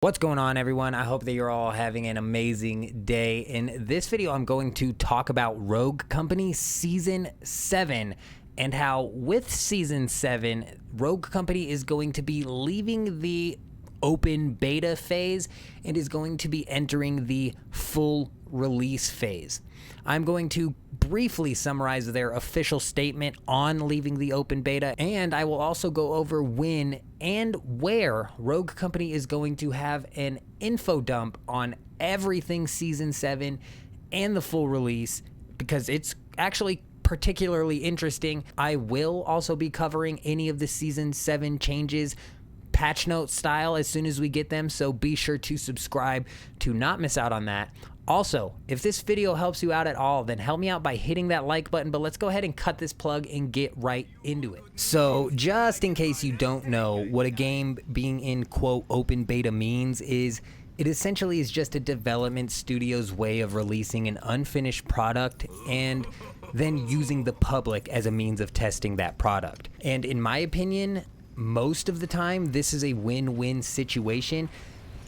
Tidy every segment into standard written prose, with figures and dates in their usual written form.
What's going on, everyone? I hope that you're all having an amazing day. In this video, I'm going to talk about Rogue Company Season 7 and how with Season 7, Rogue Company is going to be leaving the open beta phase and is going to be entering the full release phase. I'm going to briefly summarize their official statement on leaving the open beta, and I will also go over when and where Rogue Company is going to have an info dump on everything Season 7 and the full release, because it's actually particularly interesting. I will also be covering any of the Season 7 changes patch note style as soon as we get them, so be sure to subscribe to not miss out on that. Also, if this video helps you out at all, then help me out by hitting that like button, but let's go ahead and cut this plug and get right into it. So just in case you don't know what a game being in quote open beta means, is it essentially is just a development studio's way of releasing an unfinished product and then using the public as a means of testing that product. And in my opinion, most of the time, this is a win-win situation,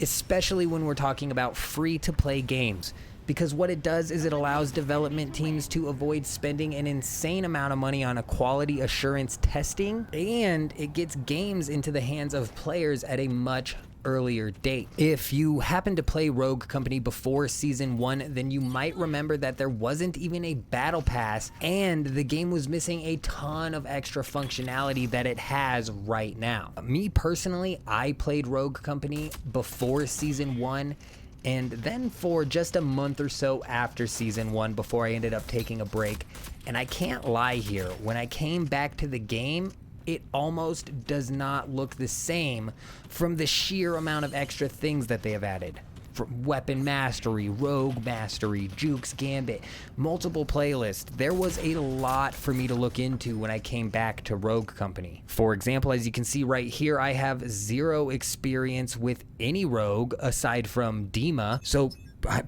especially when we're talking about free-to-play games, because what it does is it allows development teams to avoid spending an insane amount of money on a quality assurance testing, and it gets games into the hands of players at a much earlier date. If you happen to play Rogue Company before Season 1, then you might remember that there wasn't even a battle pass, and the game was missing a ton of extra functionality that it has right now. Me personally, I played Rogue Company before Season 1, and then for just a month or so after Season 1 before I ended up taking a break. And I can't lie here, when I came back to the game, it almost does not look the same from the sheer amount of extra things that they have added. From weapon mastery, rogue mastery, jukes, gambit, multiple playlists. There was a lot for me to look into when I came back to Rogue Company. For example, as you can see right here, I have zero experience with any rogue aside from Dima. So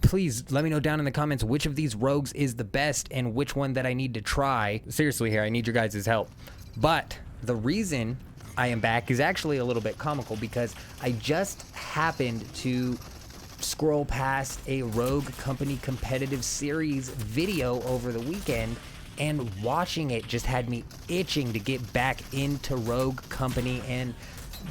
please let me know down in the comments which of these rogues is the best and which one that I need to try. Seriously here, I need your guys' help. But the reason I am back is actually a little bit comical, because I just happened to scroll past a Rogue Company competitive series video over the weekend, and watching it just had me itching to get back into Rogue Company, and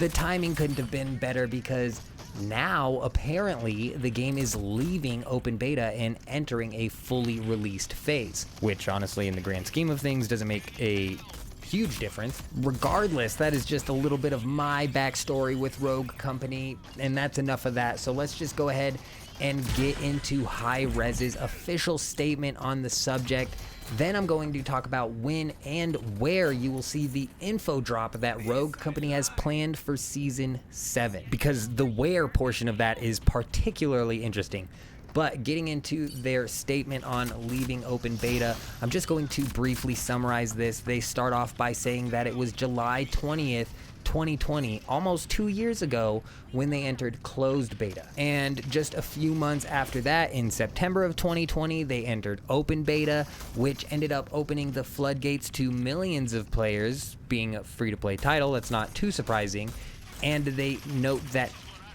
the timing couldn't have been better, because now apparently the game is leaving open beta and entering a fully released phase, which honestly in the grand scheme of things doesn't make a huge difference. Regardless, that is just a little bit of my backstory with Rogue Company, and that's enough of that. So let's just go ahead and get into Hi-Rez's official statement on the subject. Then I'm going to talk about when and where you will see the info drop that Rogue Company has planned for Season 7, because the where portion of that is particularly interesting. But getting into their statement on leaving open beta, I'm just going to briefly summarize this. They start off by saying that it was July 20th, 2020, almost 2 years ago, when they entered closed beta. And just a few months after that, in September of 2020, they entered open beta, which ended up opening the floodgates to millions of players. Being a free-to-play title, that's not too surprising. And they note that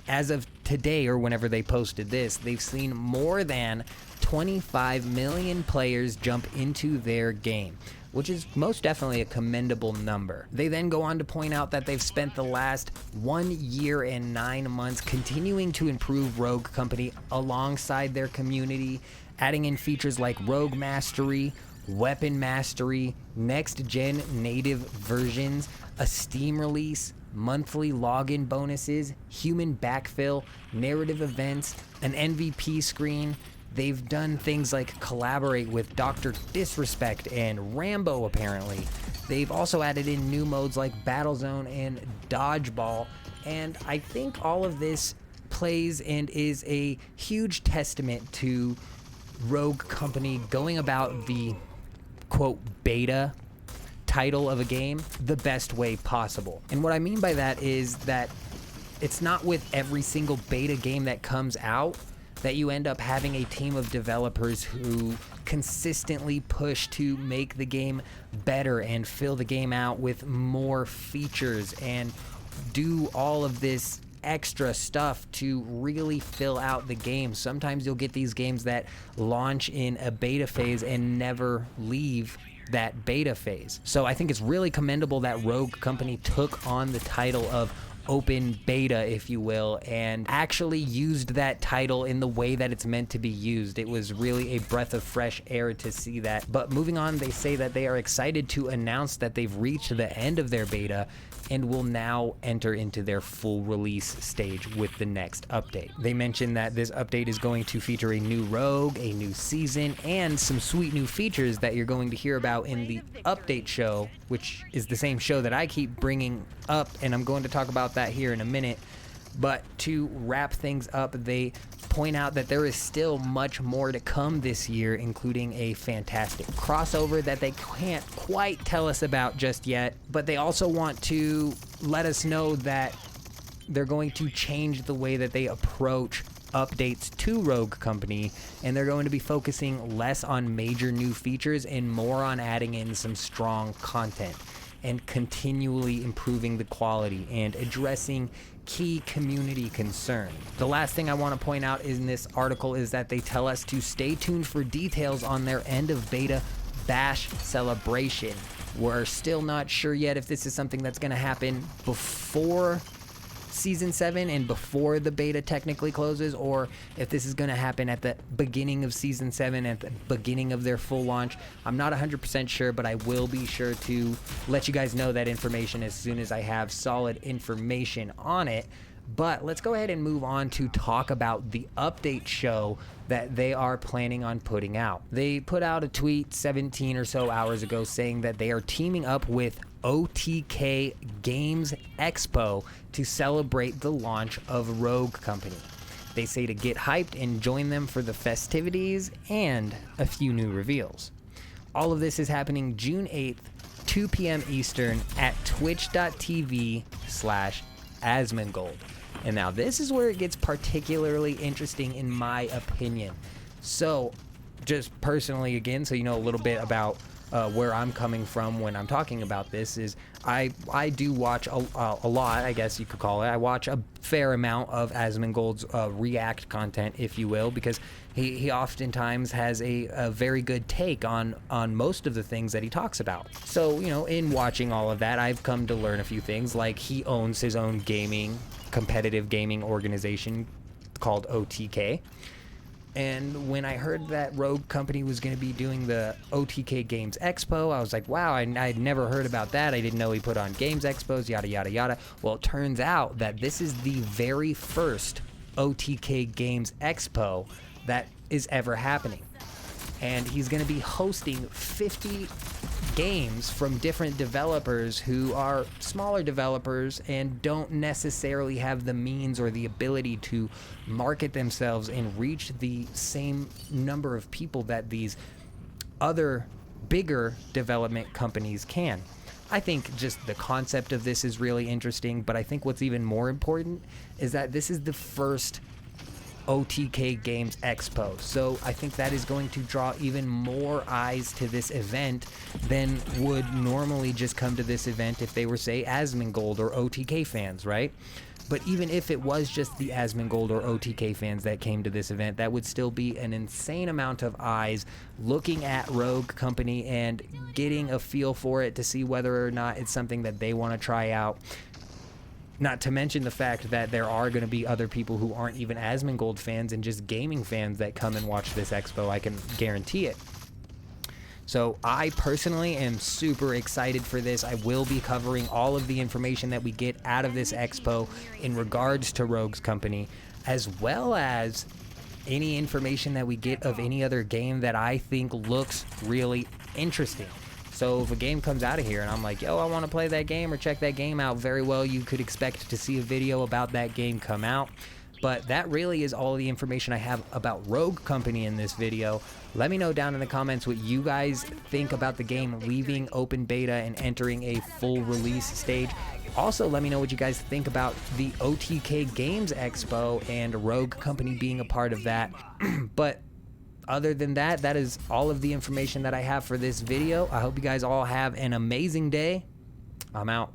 as of today, or whenever they posted this, they've seen more than 25 million players jump into their game, which is most definitely a commendable number. They then go on to point out that they've spent the last 1 year and 9 months continuing to improve Rogue Company alongside their community, adding in features like Rogue Mastery, Weapon Mastery, next-gen native versions, a Steam release, monthly login bonuses, human backfill, narrative events, an MVP screen. They've done things like collaborate with Dr. Disrespect and Rambo, apparently. They've also added in new modes like Battlezone and Dodgeball, and I think all of this plays and is a huge testament to Rogue Company going about the quote beta title of a game the best way possible. And what I mean by that is that it's not with every single beta game that comes out that you end up having a team of developers who consistently push to make the game better and fill the game out with more features and do all of this extra stuff to really fill out the game. Sometimes you'll get these games that launch in a beta phase and never leave that beta phase. So I think it's really commendable that Rogue Company took on the title of open beta, if you will, and actually used that title in the way that it's meant to be used. It was really a breath of fresh air to see that. But moving on, they say that they are excited to announce that they've reached the end of their beta and will now enter into their full release stage with the next update. They mentioned that this update is going to feature a new rogue, a new season, and some sweet new features that you're going to hear about in the update show, which is the same show that I keep bringing up, and I'm going to talk about that here in a minute. But to wrap things up, they point out that there is still much more to come this year, including a fantastic crossover that they can't quite tell us about just yet. But they also want to let us know that they're going to change the way that they approach updates to Rogue Company, and they're going to be focusing less on major new features and more on adding in some strong content and continually improving the quality and addressing key community concern. The last thing I want to point out in this article is that they tell us to stay tuned for details on their end of beta bash celebration. We're still not sure yet if this is something that's going to happen before Season 7 and before the beta technically closes, or if this is going to happen at the beginning of Season 7, at the beginning of their full launch. I'm not 100% sure, but I will be sure to let you guys know that information as soon as I have solid information on it. But let's go ahead and move on to talk about the update show that they are planning on putting out. They put out a tweet 17 or so hours ago saying that they are teaming up with OTK Games Expo to celebrate the launch of Rogue Company. They say to get hyped and join them for the festivities and a few new reveals. All of this is happening June 8th, 2 p.m. Eastern at twitch.tv/Asmongold. And now this is where it gets particularly interesting in my opinion. So just personally, again, so you know a little bit about where I'm coming from when I'm talking about this, is I do watch a lot, I guess you could call it. I watch a fair amount of Asmongold's React content, if you will, because he oftentimes has a very good take on most of the things that he talks about. So, you know, in watching all of that, I've come to learn a few things, like he owns his own competitive gaming organization called OTK. And when I heard that Rogue Company was going to be doing the OTK Games Expo, I was like, wow, I'd never heard about that. I didn't know he put on Games Expos, yada, yada, yada. Well, it turns out that this is the very first OTK Games Expo that is ever happening. And he's going to be hosting 50 games from different developers who are smaller developers and don't necessarily have the means or the ability to market themselves and reach the same number of people that these other bigger development companies can. I think just the concept of this is really interesting, but I think what's even more important is that this is the first OTK Games Expo. So I think that is going to draw even more eyes to this event than would normally just come to this event if they were, say, Asmongold or OTK fans, right? But even if it was just the Asmongold or OTK fans that came to this event, that would still be an insane amount of eyes looking at Rogue Company and getting a feel for it to see whether or not it's something that they want to try out. Not to mention the fact that there are going to be other people who aren't even Asmongold fans and just gaming fans that come and watch this expo. I can guarantee it. So I personally am super excited for this. I will be covering all of the information that we get out of this expo in regards to Rogue's Company, as well as any information that we get of any other game that I think looks really interesting. So if a game comes out of here and I'm like, yo, I want to play that game or check that game out, very well, you could expect to see a video about that game come out. But that really is all the information I have about Rogue Company in this video. Let me know down in the comments what you guys think about the game leaving open beta and entering a full release stage. Also, let me know what you guys think about the OTK Games Expo and Rogue Company being a part of that. But other than that, that is all of the information that I have for this video. I hope you guys all have an amazing day. I'm out.